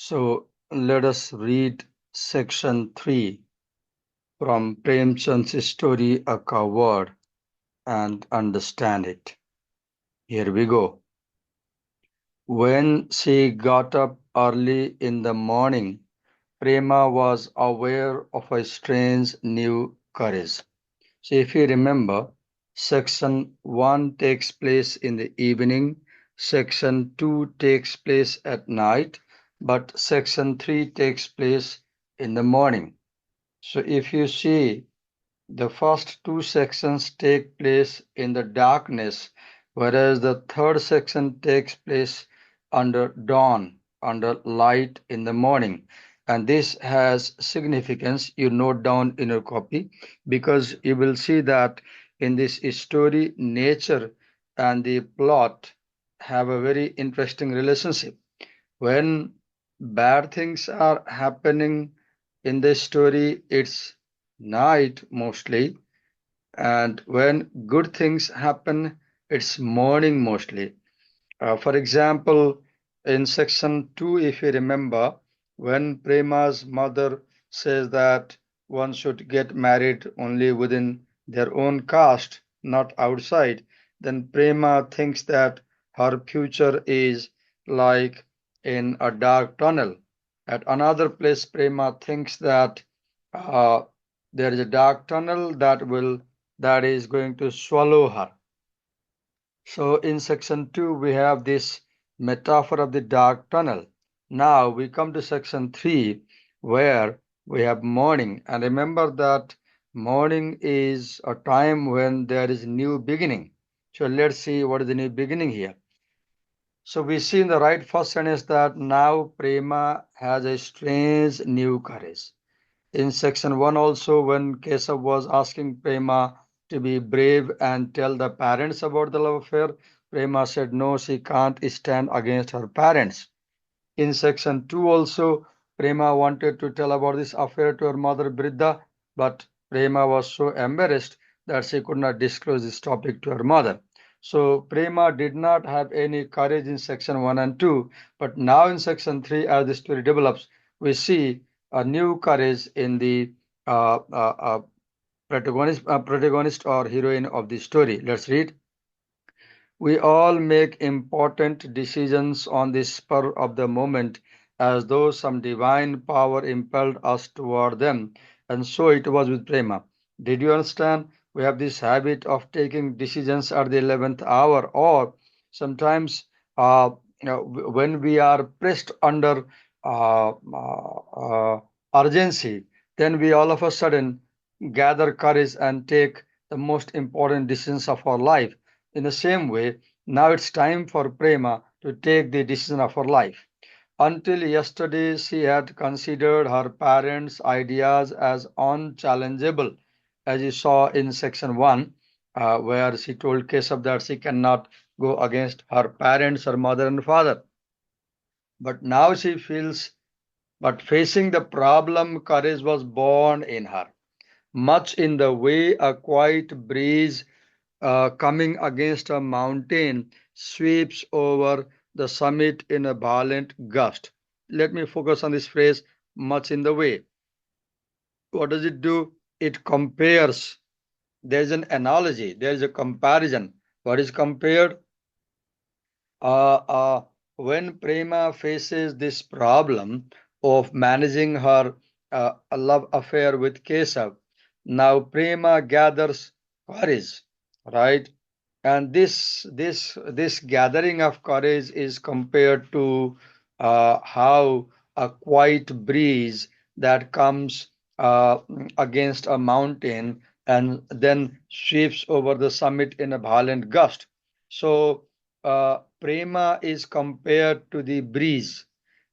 So let us read section 3 from Premchand's story A Coward and understand it. Here we go. When she got up early in the morning, Prema was aware of a strange new courage. So if you remember, section 1 takes place in the evening, section 2 takes place at night, but section 3 takes place in the morning. So if you see, the first two sections take place in the darkness, whereas the third section takes place under dawn, under light in the morning. And this has significance. You note down in your copy because you will see that in this story, nature and the plot have a very interesting relationship. When bad things are happening in the story, it's night mostly, and when good things happen, it's morning mostly. For example, in section 2, if you remember, when Prema's mother says that one should get married only within their own caste, not outside, then Prema thinks that her future is like in a dark tunnel. At another place, Prema thinks that uh, there is a dark tunnel that is going to swallow her. So in section 2, we have this metaphor of the dark tunnel. Now we come to section 3, where we have morning. And remember that morning is a time when there is new beginning. So let's see what is the new beginning here. So we see in the right first sentence that now Prema has a strange new courage. In section 1 also, when Kesav was asking Prema to be brave and tell the parents about the love affair, Prema said no, she can't stand against her parents. In section 2 also, Prema wanted to tell about this affair to her mother Britta, but Prema was so embarrassed that she could not disclose this topic to her mother. So Prema did not have any courage in section 1 and 2, but now in section 3, as the story develops, we see a new courage in the uh, uh, uh, protagonist or heroine of the story. Let's read. We all make important decisions on the spur of the moment as though some divine power impelled us toward them. And so it was with Prema. Did you understand? We have this habit of taking decisions at the 11th hour, or sometimes when we are pressed under urgency, then we all of a sudden gather courage and take the most important decisions of our life. In the same way, now it's time for Prema to take the decision of her life. Until yesterday, she had considered her parents' ideas as unchallengeable, as you saw in section 1, where she told Keshav that she cannot go against her parents, her mother and father. But now she feels, but facing the problem, courage was born in her, much in the way a quiet breeze coming against a mountain sweeps over the summit in a violent gust. Let me focus on this phrase, much in the way. What does it do? It compares. There's an analogy, there's a comparison. What is compared? Uh, uh, when Prema faces this problem of managing her love affair with Kesav, now Prema gathers courage, right? And this gathering of courage is compared to how a quiet breeze that comes against a mountain and then sweeps over the summit in a violent gust. So Prema is compared to the breeze,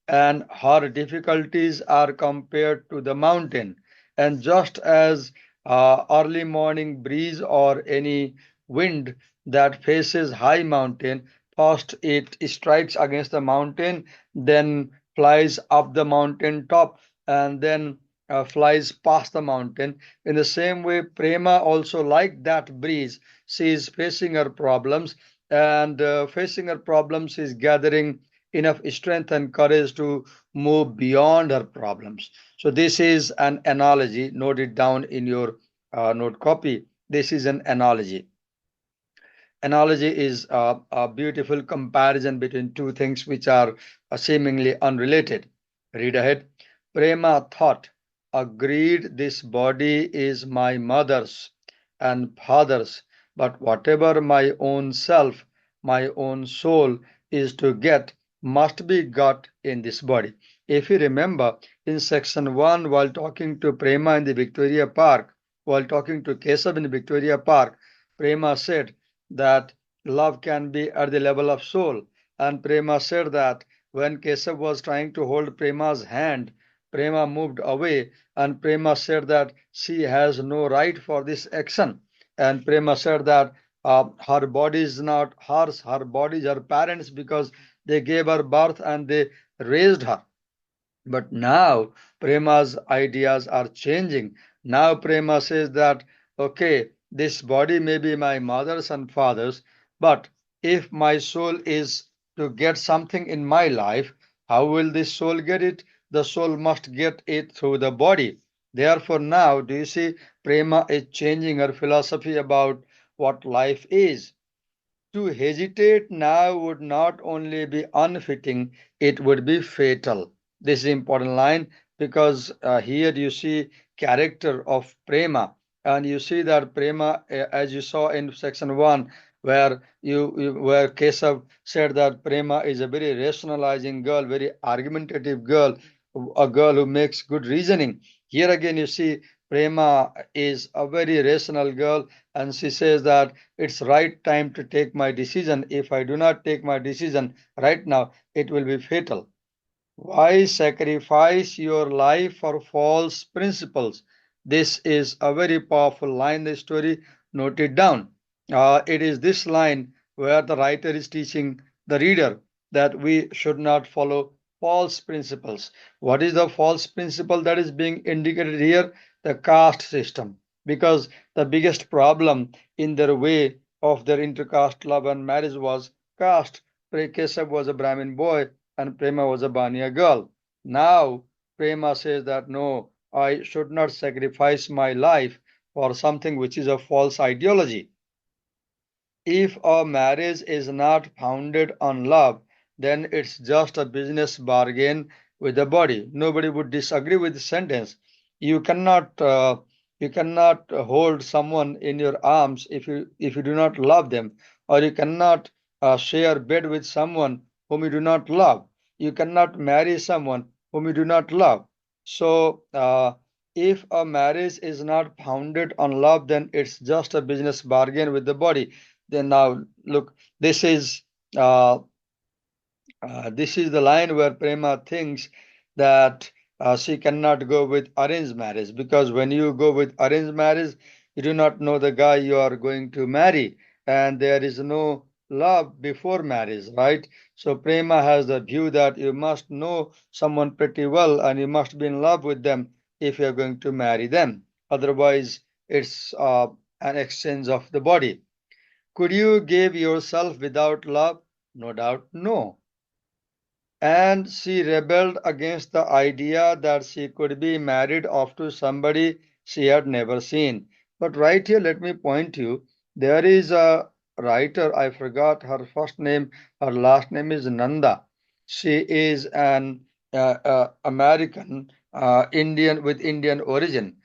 and her difficulties are compared to the mountain. And just as early morning breeze or any wind that faces high mountain, first it strikes against the mountain, then flies up the mountain top, and then flies past the mountain. In the same way, Prema also, like that breeze, she is facing her problems, and facing her problems is gathering enough strength and courage to move beyond her problems. So this is an analogy. Note it down in your note copy. This is an analogy. Analogy is a beautiful comparison between two things which are seemingly unrelated. Read ahead. Prema thought, agreed, this body is my mother's and father's, but whatever my own self, my own soul is to get, must be got in this body. If you remember, in section 1, while talking to Prema in the Victoria Park, while talking to Kesav in the Victoria Park, Prema said that love can be at the level of soul. And Prema said that when Kesav was trying to hold Prema's hand, Prema moved away, and Prema said that she has no right for this action. And Prema said that her body is not hers, her body is her parents because they gave her birth and they raised her. But now Prema's ideas are changing. Now Prema says that, okay, this body may be my mother's and father's, but if my soul is to get something in my life, how will this soul get it? The soul must get it through the body. Therefore, now, do you see, Prema is changing her philosophy about what life is. To hesitate now would not only be unfitting, it would be fatal. This is an important line because here you see character of Prema, and you see that Prema, as you saw in section 1, where where Kesav said that Prema is a very rationalizing girl, very argumentative girl, a girl who makes good reasoning. Here again you see Prema is a very rational girl, and she says that it's right time to take my decision. If I do not take my decision right now, it will be fatal. Why sacrifice your life for false principles? This is a very powerful line in the story. Note it down. It is this line where the writer is teaching the reader that we should not follow false principles. What is the false principle that is being indicated here? The caste system. Because the biggest problem in their way of their intercaste love and marriage was caste. Keshav was a Brahmin boy and Prema was a Bania girl. Now Prema says that no, I should not sacrifice my life for something which is a false ideology. If a marriage is not founded on love, then it's just a business bargain with the body. Nobody would disagree with the sentence. You cannot you cannot hold someone in your arms if you do not love them, or you cannot share bed with someone whom you do not love. You cannot marry someone whom you do not love. So if a marriage is not founded on love, then it's just a business bargain with the body. Then now look, this is uh, this is the line where Prema thinks that she cannot go with arranged marriage, because when you go with arranged marriage, you do not know the guy you are going to marry, and there is no love before marriage, right? So Prema has the view that you must know someone pretty well and you must be in love with them if you are going to marry them. Otherwise, it's an exchange of the body. Could you give yourself without love? No doubt, no. And she rebelled against the idea that she could be married off to somebody she had never seen. But right here, let me point you, there is a writer, I forgot her first name, her last name is Nanda. She is an American Indian with Indian origin.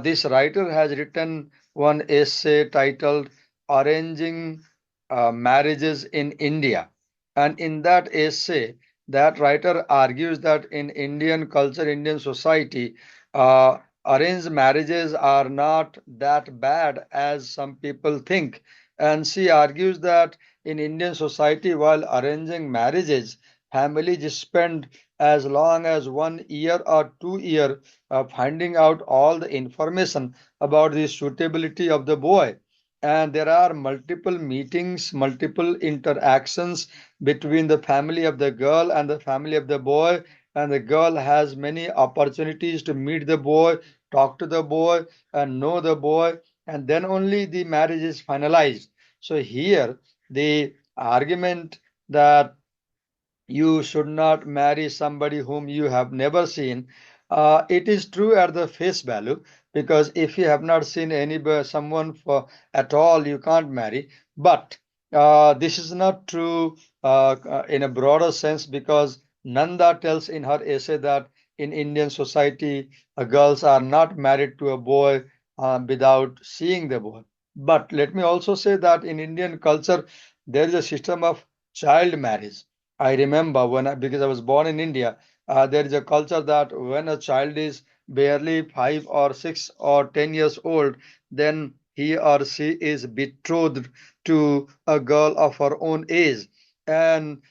This writer has written one essay titled Arranging Marriages in India. And in that essay, that writer argues that in Indian culture, Indian society, arranged marriages are not that bad as some people think. And she argues that in Indian society, while arranging marriages, families spend as long as 1 year or 2 year finding out all the information about the suitability of the boy. And there are multiple meetings, multiple interactions between the family of the girl and the family of the boy, and the girl has many opportunities to meet the boy, talk to the boy, and know the boy, and then only the marriage is finalized. So here the argument that You should not marry somebody whom you have never seen. It is true at the face value, because if you have not seen someone for at all, you can't marry. But this is not true in a broader sense, because Nanda tells in her essay that in Indian society, girls are not married to a boy without seeing the boy. But let me also say that in Indian culture, there is a system of child marriage. I remember because I was born in India, there is a culture that when a child is barely 5 or 6 or 10 years old, then he or she is betrothed to a girl of her own age. And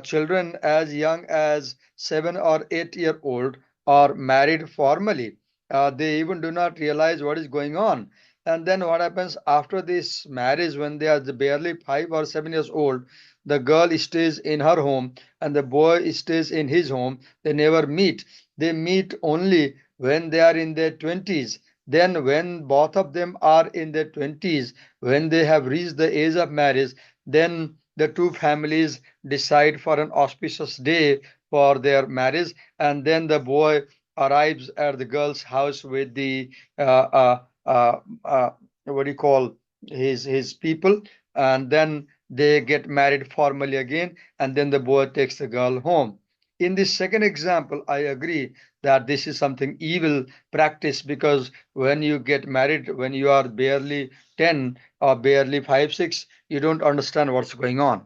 children as young as 7 or 8 year old are married formally. They even do not realize what is going on. And then what happens after this marriage, when they are barely 5 or 7 years old, the girl stays in her home and the boy stays in his home. They never meet. They meet only when they are in their 20s. Then, when both of them are in their 20s, when they have reached the age of marriage, then the two families decide for an auspicious day for their marriage, and then the boy arrives at the girl's house with the uh, uh, what do you call his people, and then they get married formally again, and then the boy takes the girl home. In this second example, I agree that this is something evil practice, because when you get married when you are barely 10 or barely 5 6, you don't understand what's going on.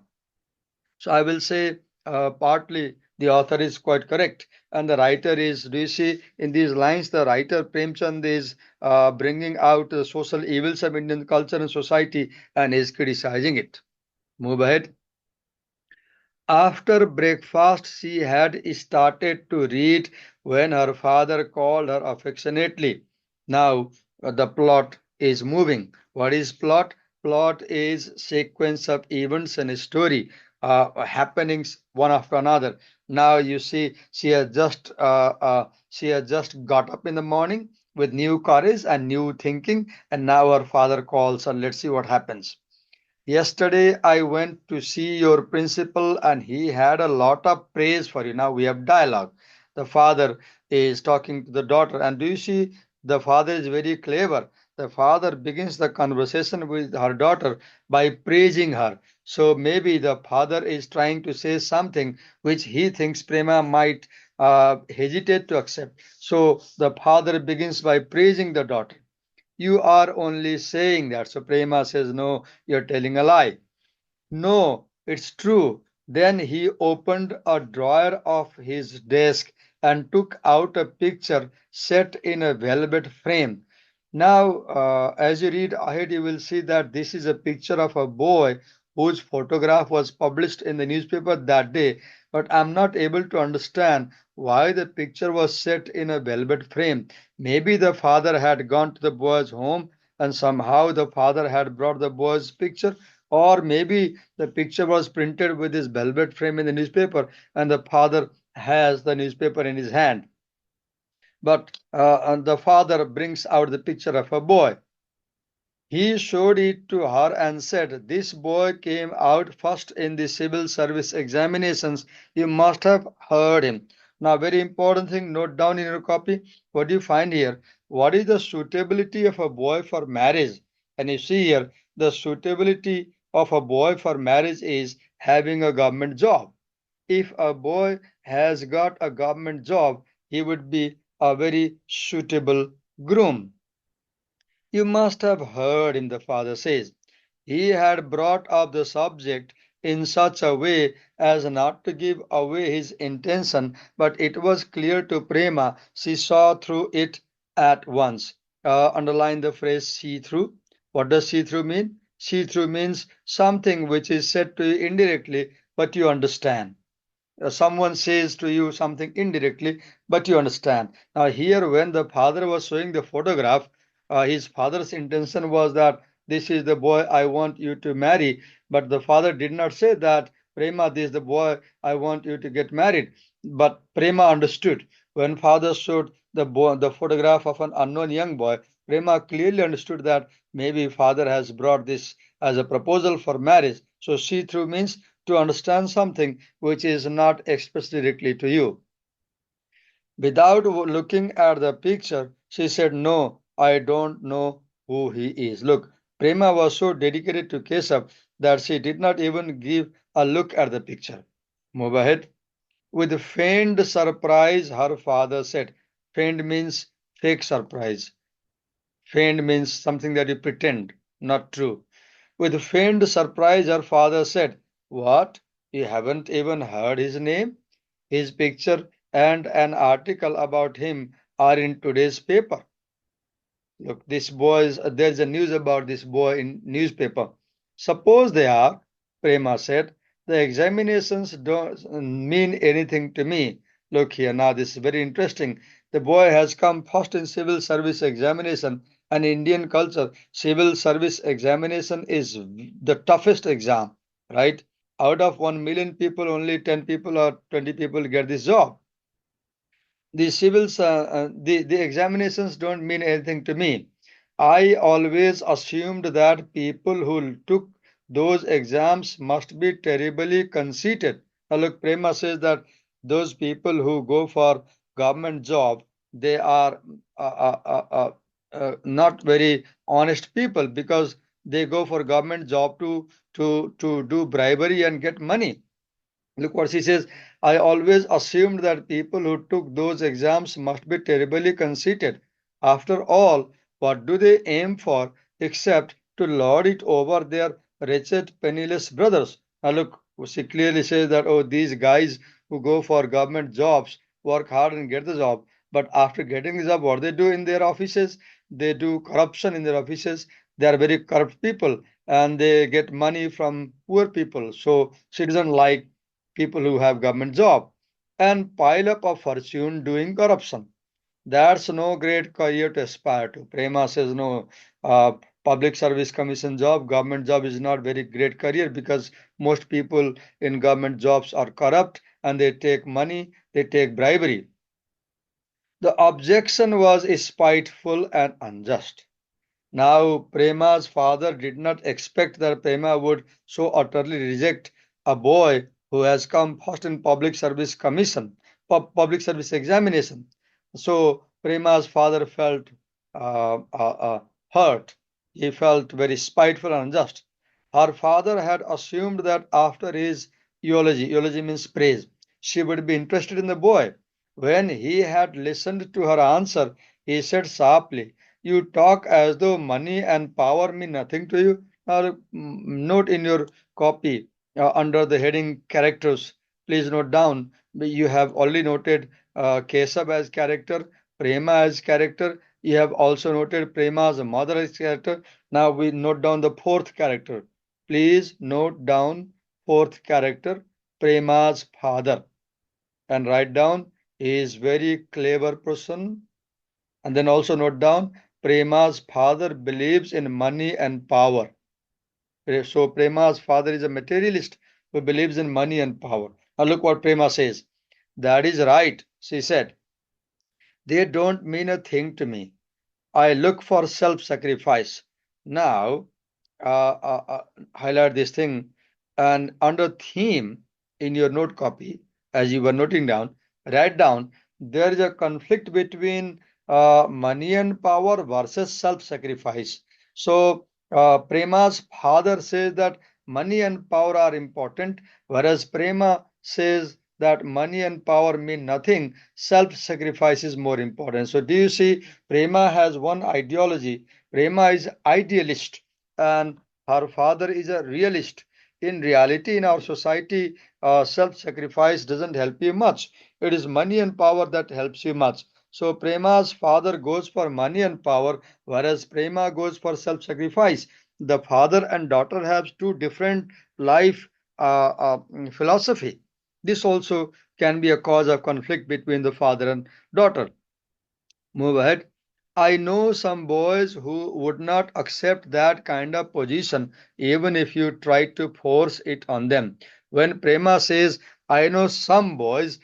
So I will say partly the author is quite correct, and the writer is. Do you see in these lines the writer Premchand is bringing out the social evils of Indian culture and society and is criticizing it. Move ahead. After breakfast, she had started to read when her father called her affectionately. Now the plot is moving. What is plot? Plot is sequence of events and a story, happenings one after another. Now you see, she has just got up in the morning with new courage and new thinking, and now her father calls her. Let's see what happens. Yesterday, I went to see your principal and he had a lot of praise for you. Now we have dialogue. The father is talking to the daughter, and do you see the father is very clever? The father begins the conversation with her daughter by praising her. So maybe the father is trying to say something which he thinks Prema might hesitate to accept. So the father begins by praising the daughter. You are only saying that. So Prema says, no, you're telling a lie. No, it's true. Then he opened a drawer of his desk and took out a picture set in a velvet frame. Now, as you read ahead, you will see that this is a picture of a boy whose photograph was published in the newspaper that day. But I'm not able to understand why the picture was set in a velvet frame. Maybe the father had gone to the boy's home and somehow the father had brought the boy's picture, or maybe the picture was printed with this velvet frame in the newspaper, and the father has the newspaper in his hand. But and the father brings out the picture of a boy. He showed it to her and said, this boy came out first in the civil service examinations. You must have heard him. Now, very important thing, note down in your copy. What do you find here? What is the suitability of a boy for marriage? And you see here, the suitability of a boy for marriage is having a government job. If a boy has got a government job, he would be a very suitable groom. You must have heard him, the father says. He had brought up the subject in such a way as not to give away his intention, but it was clear to Prema. She saw through it at once. Underline the phrase see through. What does see through mean? See through means something which is said to you indirectly, but you understand. Someone says to you something indirectly, but you understand. Now, here, when the father was showing the photograph, his father's intention was that this is the boy I want you to marry. But the father did not say that, Prema, this is the boy I want you to get married. But Prema understood. When father showed the photograph of an unknown young boy, Prema clearly understood that maybe father has brought this as a proposal for marriage. So see through means to understand something which is not expressed directly to you. Without looking at the picture, she said, "No, I don't know who he is." Look, Prema was so dedicated to Keshav that she did not even give a look at the picture. Move ahead. With feigned surprise, her father said. Feigned means fake surprise. Feigned means something that you pretend, not true. With feigned surprise, her father said, "What? You haven't even heard his name? His picture and an article about him are in today's paper. Look, this boy is, there's a news about this boy in newspaper. Suppose they are, Prema said. The examinations don't mean anything to me. Look here, now this is very interesting. The boy has come first in civil service examination. And Indian culture, civil service examination is the toughest exam, right? Out of 1 million people, only 10 people or 20 people get this job. The examinations don't mean anything to me. I always assumed that people who took those exams must be terribly conceited. Now look, Prema says that those people who go for government job, they are not very honest people because they go for government job to do bribery and get money. Look what she says. I always assumed that people who took those exams must be terribly conceited. After all, what do they aim for except to lord it over their wretched, penniless brothers? Now, look, she clearly says that, oh, these guys who go for government jobs work hard and get the job. But after getting the job, what they do in their offices? They do corruption in their offices. They are very corrupt people and they get money from poor people. So she doesn't like people who have government job and pile up a fortune doing corruption. That's no great career to aspire to. Prema says no. Public service commission job, government job is not very great career because most people in government jobs are corrupt and they take money, they take bribery. The objection was spiteful and unjust. Now, Prema's father did not expect that Prema would so utterly reject a boy who has come first in public service commission, public service examination. So Prema's father felt hurt. He felt very spiteful and unjust. Her father had assumed that after his eulogy means praise, she would be interested in the boy. When he had listened to her answer, he said sharply, "You talk as though money and power mean nothing to you." Now, note in your copy under the heading characters, please note down. You have already noted Kesab as character, Prema as character. You have also noted Prema's mother as character. Now we note down the fourth character. Please note down fourth character, Prema's father, and write down he is very clever person, and then also note down Prema's father believes in money and power. So Prema's father is a materialist who believes in money and power. Now look what Prema says. That is right, she said. They don't mean a thing to me. I look for self-sacrifice. Now, highlight this thing and under theme in your note copy, as you were noting down, write down there is a conflict between money and power versus self-sacrifice. So, Prema's father says that money and power are important, whereas Prema says that money and power mean nothing, self-sacrifice is more important. So, do you see? Prema has one ideology. Prema is idealist and her father is a realist. In reality, in our society, self-sacrifice doesn't help you much. It is money and power that helps you much. So Prema's father goes for money and power, whereas Prema goes for self-sacrifice. The father and daughter have two different life philosophy. This also can be a cause of conflict between the father and daughter. Move ahead. I know some boys who would not accept that kind of position even if you try to force it on them. When Prema says, I know some boys,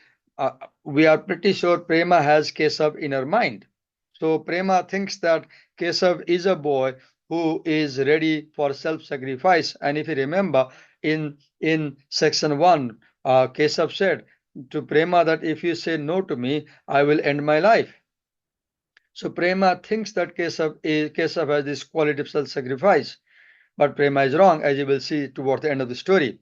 we are pretty sure Prema has Kesav in her mind. So Prema thinks that Kesav is a boy who is ready for self-sacrifice. And if you remember, In section 1, Keshav said to Prema that if you say no to me, I will end my life. So Prema thinks that Keshav has this quality of self-sacrifice. But Prema is wrong, as you will see toward the end of the story.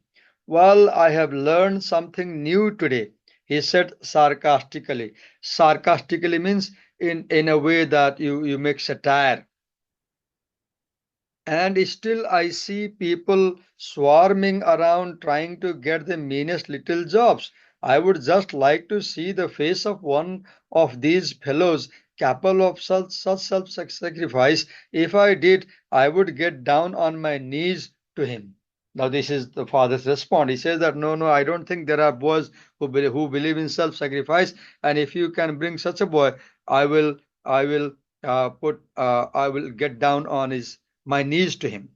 Well, I have learned something new today, he said sarcastically. Sarcastically means in a way that you make satire. And still, I see people swarming around trying to get the meanest little jobs. I would just like to see the face of one of these fellows capable of such self-sacrifice. If I did, I would get down on my knees to him. Now, this is the father's response. He says that no, no, I don't think there are boys who believe in self-sacrifice. And if you can bring such a boy, I will, I will I will get down on his my knees to him.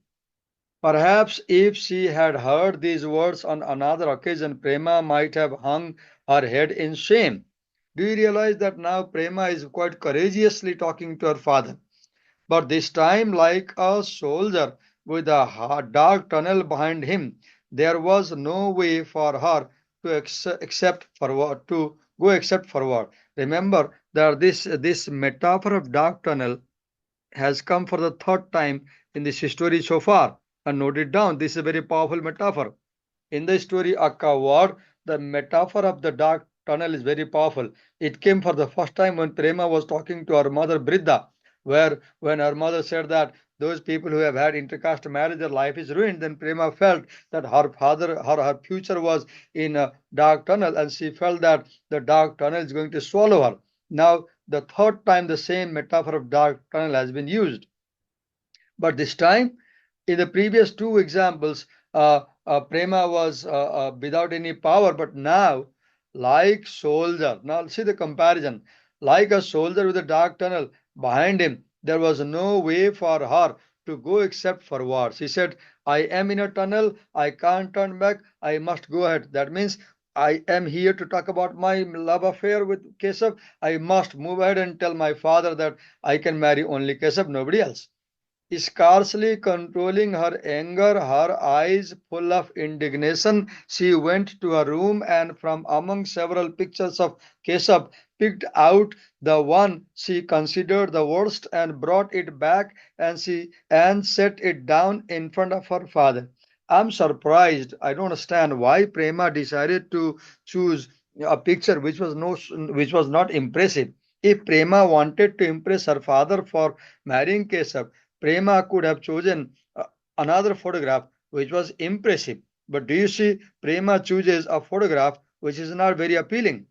Perhaps if she had heard these words on another occasion, Prema might have hung her head in shame. Do you realize that now Prema is quite courageously talking to her father? But this time, like a soldier with a dark tunnel behind him, there was no way for her to accept forward to go except forward. Remember that this metaphor of dark tunnel has come for the third time in this story so far. And note it down. This is a very powerful metaphor. In the story Akka War, the metaphor of the dark tunnel is very powerful. It came for the first time when Prema was talking to her mother Bridda, where when her mother said that those people who have had intercaste marriage, their life is ruined, then Prema felt that her future was in a dark tunnel, and she felt that the dark tunnel is going to swallow her. Now, the third time the same metaphor of dark tunnel has been used. But this time, in the previous two examples, Prema was without any power, but now, like soldier, now see the comparison. Like a soldier with a dark tunnel behind him, there was no way for her to go except forward. She said, I am in a tunnel, I can't turn back, I must go ahead. That means I am here to talk about my love affair with Keshav. I must move ahead and tell my father that I can marry only Keshav, nobody else. Scarcely controlling her anger, her eyes full of indignation, she went to her room and from among several pictures of Keshav picked out the one she considered the worst and brought it back and set it down in front of her father. I'm surprised. I don't understand why Prema decided to choose a picture which was not impressive. If Prema wanted to impress her father for marrying Keshav, Prema could have chosen another photograph which was impressive. But do you see, Prema chooses a photograph which is not very appealing.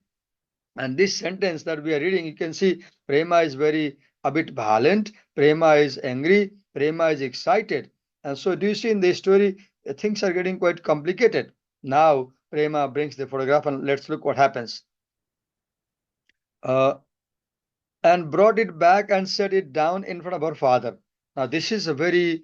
And this sentence that we are reading, you can see Prema is very a bit violent, Prema is angry, Prema is excited. And so, do you see in this story, things are getting quite complicated. Now, Prema brings the photograph, and let's look what happens. Uh, and brought it back and set it down in front of her father. Now, this is a very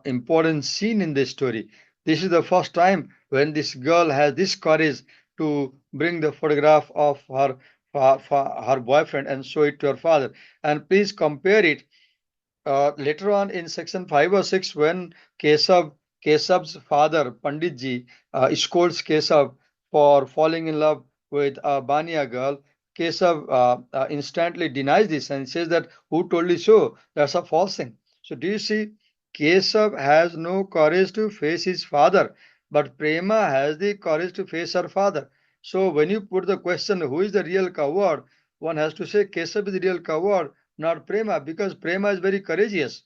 important scene in this story. This is the first time when this girl has this courage to bring the photograph of her boyfriend and show it to her father. And please compare it later on in section 5 or 6 when Keshav's father Panditji scolds Keshav for falling in love with a Bania girl. Keshav instantly denies this and says that who told you so? That's a false thing. So do you see, Keshav has no courage to face his father, but Prema has the courage to face her father. So when you put the question who is the real coward, one has to say Keshav is the real coward, not Prema, because Prema is very courageous.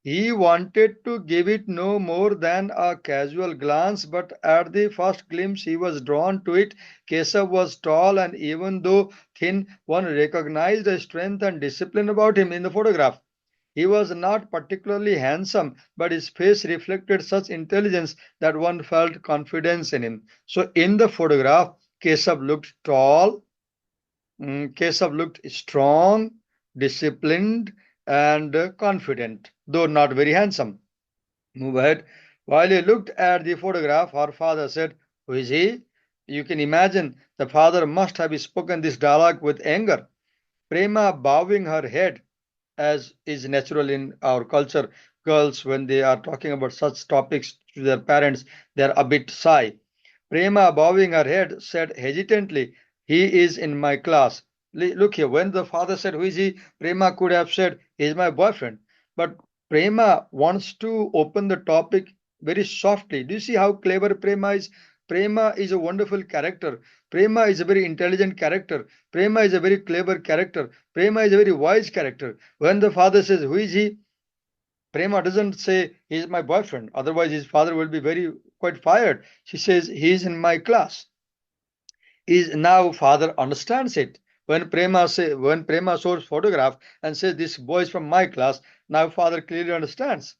He wanted to give it no more than a casual glance, but at the first glimpse he was drawn to it. Keshav was tall, and even though thin, one recognized a strength and discipline about him in the photograph. He was not particularly handsome, but his face reflected such intelligence that one felt confidence in him. So in the photograph, Keshav looked tall, Keshav looked strong, disciplined, and confident, though not very handsome. Move ahead. While he looked at the photograph, her father said, who is he? You can imagine the father must have spoken this dialogue with anger. Prema bowing her head, as is natural in our culture, girls, when they are talking about such topics, to their parents, they are a bit shy. Prema, bowing her head, said hesitantly, "He is in my class." Look here, when the father said, "Who is he?" Prema could have said, "He is my boyfriend." But Prema wants to open the topic very softly. Do you see how clever Prema is? Prema is a wonderful character. Prema is a very intelligent character. Prema is a very clever character. Prema is a very wise character. When the father says, "Who is he?" Prema doesn't say, "He is my boyfriend." Otherwise, his father will be very quite fired. She says, "He is in my class." Is now father understands it. When Prema shows photograph and says, "This boy is from my class," now father clearly understands.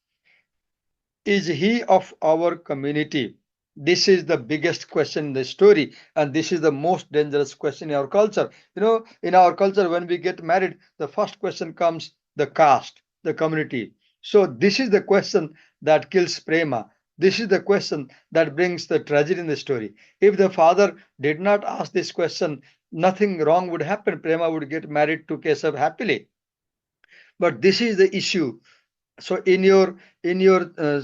Is he of our community? This is the biggest question in the story, and this is the most dangerous question in our culture. In our culture, when we get married, the first question comes the caste, the community. So, this is the question that kills Prema. This is the question that brings the tragedy in the story. If the father did not ask this question, nothing wrong would happen. Prema would get married to Kesav happily. But this is the issue. So in your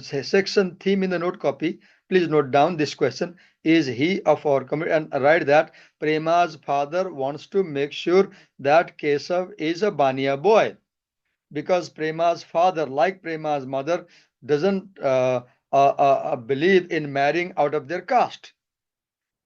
section theme in the note copy, please note down this question: Is he of our community? And write that Prema's father wants to make sure that Kesav is a Bania boy, because Prema's father, like Prema's mother, doesn't believe in marrying out of their caste.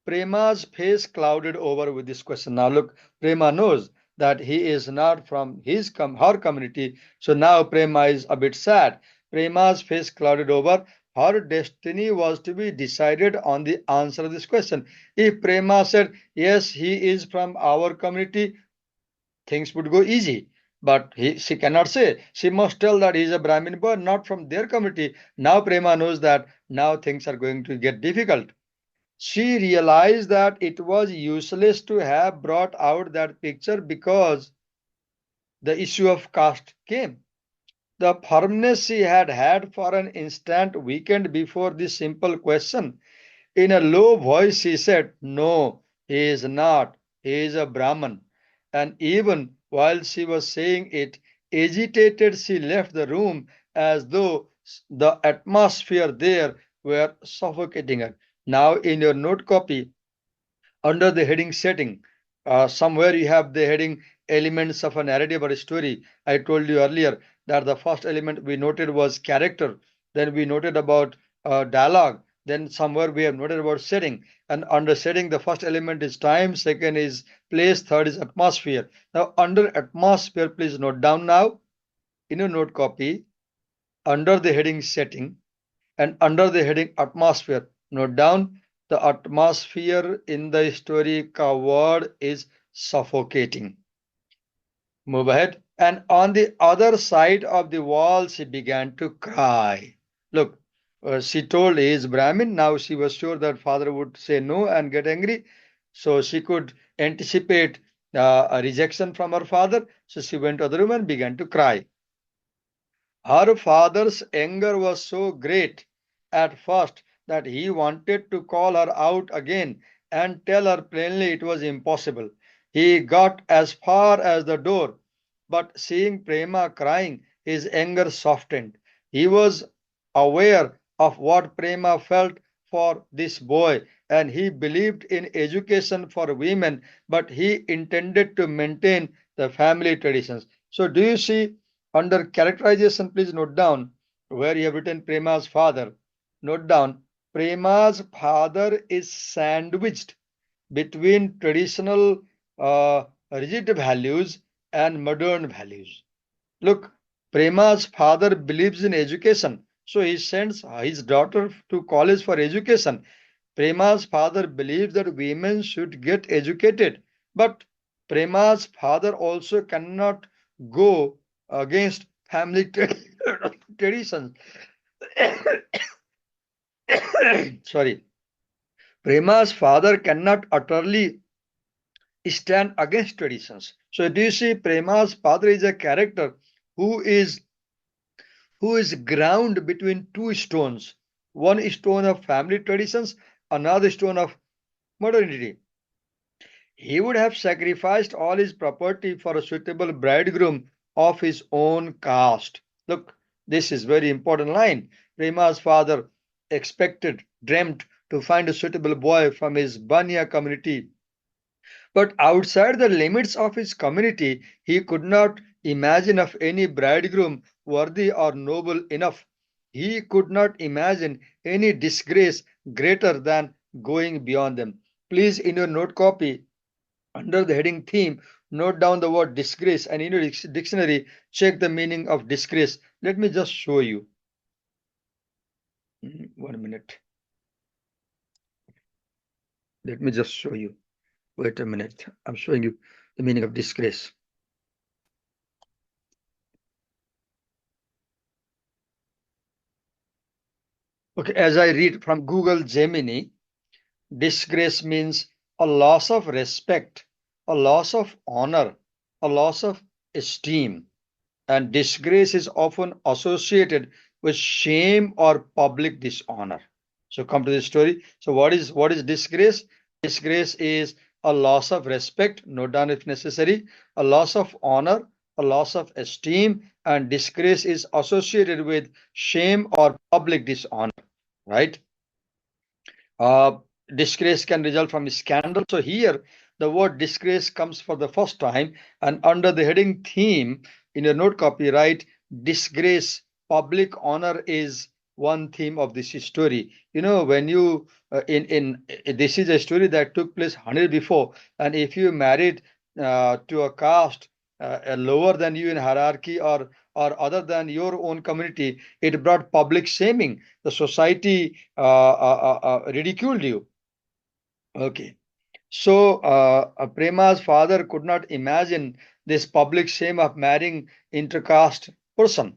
Prema's face clouded over with this question. Now, look, Prema knows that he is not from her community, so now Prema is a bit sad. Prema's face clouded over. Her destiny was to be decided on the answer of this question. If Prema said, "Yes, he is from our community," things would go easy. But she cannot say. She must tell that he is a Brahmin boy, not from their community. Now Prema knows that now things are going to get difficult. She realized that it was useless to have brought out that picture because the issue of caste came. The firmness she had had for an instant weakened before this simple question. In a low voice, she said, "No, he is not. He is a Brahman." And even while she was saying it, agitated, she left the room as though the atmosphere there were suffocating her. Now, in your note copy, under the heading setting, somewhere you have the heading elements of a narrative or a story. I told you earlier that the first element we noted was character, then we noted about dialogue, then somewhere we have noted about setting. And under setting, the first element is time, second is place, third is atmosphere. Now, under atmosphere, please note down now in your note copy, under the heading setting, and under the heading atmosphere, note down the atmosphere in the story word is suffocating. Move ahead. And on the other side of the wall, she began to cry. Look, she told he is Brahmin. Now she was sure that father would say no and get angry. So she could anticipate a rejection from her father. So she went to the room and began to cry. Her father's anger was so great at first that he wanted to call her out again and tell her plainly it was impossible. He got as far as the door, but seeing Prema crying, his anger softened. He was aware of what Prema felt for this boy, and he believed in education for women, but he intended to maintain the family traditions. So, do you see? Under characterization, please note down where you have written Prema's father. Note down Prema's father is sandwiched between traditional rigid values and modern values. Look, Prema's father believes in education, so he sends his daughter to college for education. Prema's father believes that women should get educated, but Prema's father also cannot go against family traditions. Sorry. Prema's father cannot utterly stand against traditions. So do you see Prema's father is a character who is who is ground between two stones. One stone of family traditions, another stone of modernity. He would have sacrificed all his property for a suitable bridegroom of his own caste. Look, this is very important line. Prema's father expected, dreamt to find a suitable boy from his Banya community. But outside the limits of his community, he could not imagine of any bridegroom worthy or noble enough. He could not imagine any disgrace greater than going beyond them. Please, in your note copy, under the heading theme, note down the word disgrace and in your dictionary, check the meaning of disgrace. Let me just show you. 1 minute. Let me just show you. Wait a minute. I'm showing you the meaning of disgrace. Okay, as I read from Google Gemini, disgrace means a loss of respect, a loss of honor, a loss of esteem. And disgrace is often associated with shame or public dishonor. So come to the story. So what is disgrace? Disgrace is a loss of respect, note down if necessary, a loss of honor, a loss of esteem, and disgrace is associated with shame or public dishonor, right? Uh, Disgrace can result from scandal. So here, the word disgrace comes for the first time, and under the heading theme in your note copy, write disgrace. Public honor is one theme of this story. You know, when you in this is a story that took place 100 before, and if you married to a caste lower than you in hierarchy or other than your own community, it brought public shaming. The society ridiculed you. Okay. So Prema's father could not imagine this public shame of marrying intercaste person.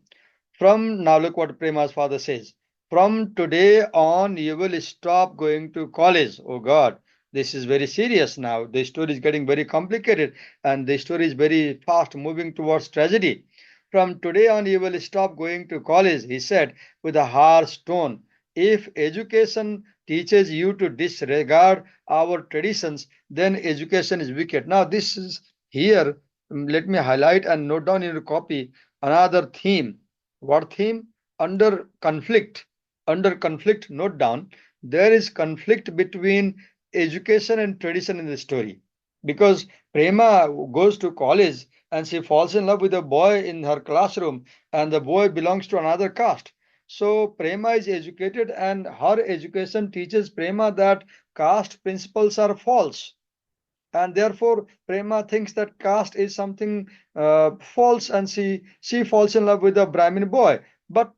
From now, look what Prema's father says. From today on, you will stop going to college. Oh God, this is very serious now. The story is getting very complicated and the story is very fast moving towards tragedy. From today on, you will stop going to college, he said with a harsh tone. If education teaches you to disregard our traditions, then education is wicked. Now, this is here. Let me highlight and note down in your copy another theme. What theme? Under conflict. Under conflict, note down there is conflict between education and tradition in the story. Because Prema goes to college and she falls in love with a boy in her classroom, and the boy belongs to another caste. So Prema is educated, and her education teaches Prema that caste principles are false. And therefore, Prema thinks that caste is something false, and she falls in love with a Brahmin boy. But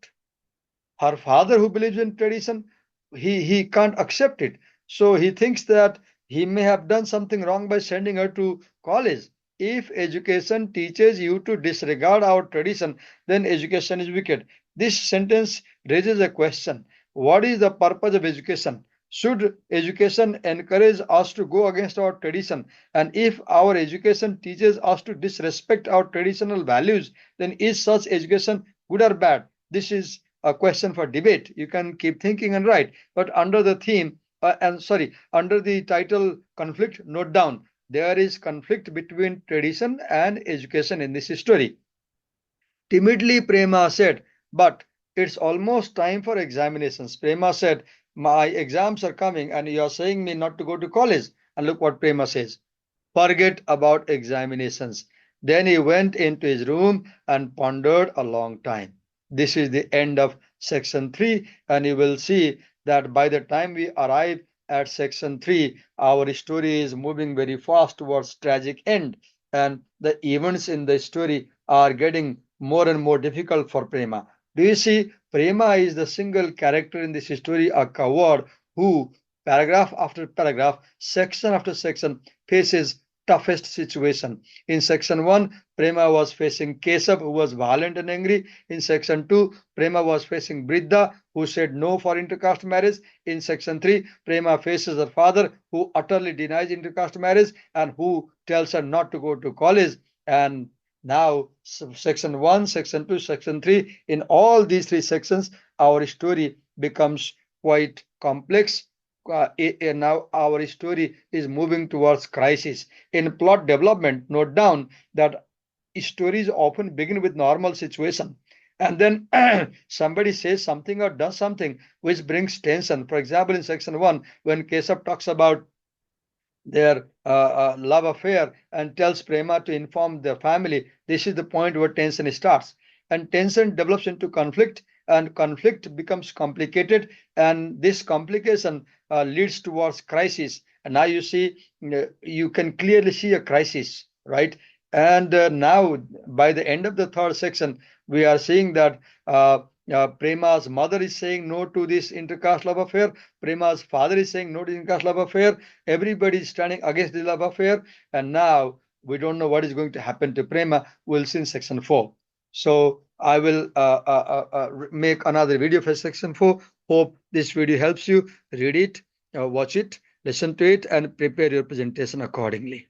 her father, who believes in tradition, he can't accept it. So he thinks that he may have done something wrong by sending her to college. If education teaches you to disregard our tradition, then education is wicked. This sentence raises a question. What is the purpose of education? Should education encourage us to go against our tradition? And if our education teaches us to disrespect our traditional values, then is such education good or bad? This is a question for debate. You can keep thinking and write. But under the theme, under the title conflict, note down there is conflict between tradition and education in this story. Timidly, Prema said, but it's almost time for examinations. Prema said, my exams are coming and you are saying me not to go to college. And look what Prema says. Forget about examinations. Then he went into his room and pondered a long time. This is the end of section 3, and you will see that by the time we arrive at section 3, our story is moving very fast towards tragic end, and the events in the story are getting more and more difficult for Prema. Do you see? Prema is the single character in this story, a coward who, paragraph after paragraph, section after section, faces toughest situation. In section 1, Prema was facing Kesab, who was violent and angry. In section 2, Prema was facing Bridda, who said no for intercaste marriage. In section 3, Prema faces her father, who utterly denies intercaste marriage and who tells her not to go to college. And now, section 1, section 2, section 3, in all these three sections, our story becomes quite complex. Now our story is moving towards crisis. In plot development, note down that stories often begin with normal situation. And then somebody says something or does something which brings tension. For example, in section 1, when Keshav talks about their love affair and tells Prema to inform their family, this is the point where tension starts. And tension develops into conflict, and conflict becomes complicated, and this complication leads towards crisis. And now you see, you can clearly see a crisis, right? And now, by the end of the third section, we are seeing that Prema's mother is saying no to this intercaste love affair. Prema's father is saying no to intercaste love affair. Everybody is standing against the love affair, and now we don't know what is going to happen to Prema. We'll see in section 4. So I will make another video for section 4. Hope this video helps you. Read it, watch it, listen to it, and prepare your presentation accordingly.